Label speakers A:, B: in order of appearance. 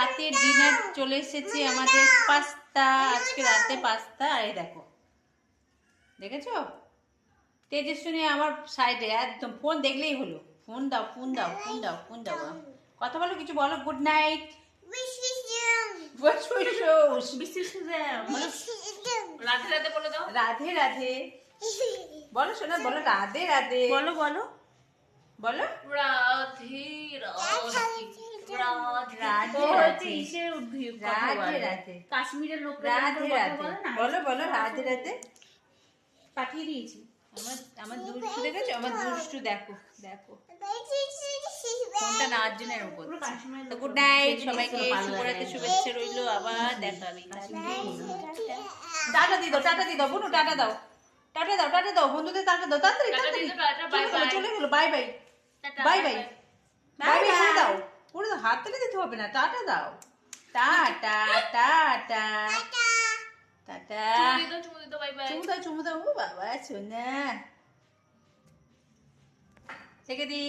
A: রাতের ডিনার চলে এসেছে আমাদের, পাস্তা। আজকে রাতে পাস্তা। আর এই দেখো, দেখেছো তেজস্বিনী আমার সাইডে একদম, ফোন দেখলেই হলো, ফোন দাও ফোন দাও ফোন দাও ফোন দাও। কথা বলো, কিছু বলো, গুড নাইট।
B: রাধে রাধে বলে দাও।
A: রাধে রাধে বলো শোনা, বলো রাধে রাধে,
B: বলো বলো
A: বলো
B: রাধে
A: রাধে।
B: কাশ্মীরের লোক
A: রাধে রাধে বলো, বলো রাধে রাধে।
B: পাঠিয়ে দিয়েছি।
A: আমার দুষ্টু দেখেছো, আমার দুষ্টু, দেখো দেখো ফোনটা নেওয়ার জন্য এরকম করছে। তো গুড নাইট সবাইকে, শুভরাত্রি শুভেচ্ছা রইলো, আবার দেখা হবে। টাটা দিয়ে দাও, টাটা দিয়ে দাও বোনু, টাটা দাও, টাটা দাও, টাটা দাও বন্ধুদের, টাটা দাও তাড়াতাড়ি তাড়াতাড়ি, চলে গেলো, bye bye bye bye bye bye করে দাও, করে দাও, হাত তুলে দিতে হবে না, টাটা দাও, টাটা টাটা টাটা, চুমু দাও চুমু দাও, ও বাবা শোনা থেকে দি।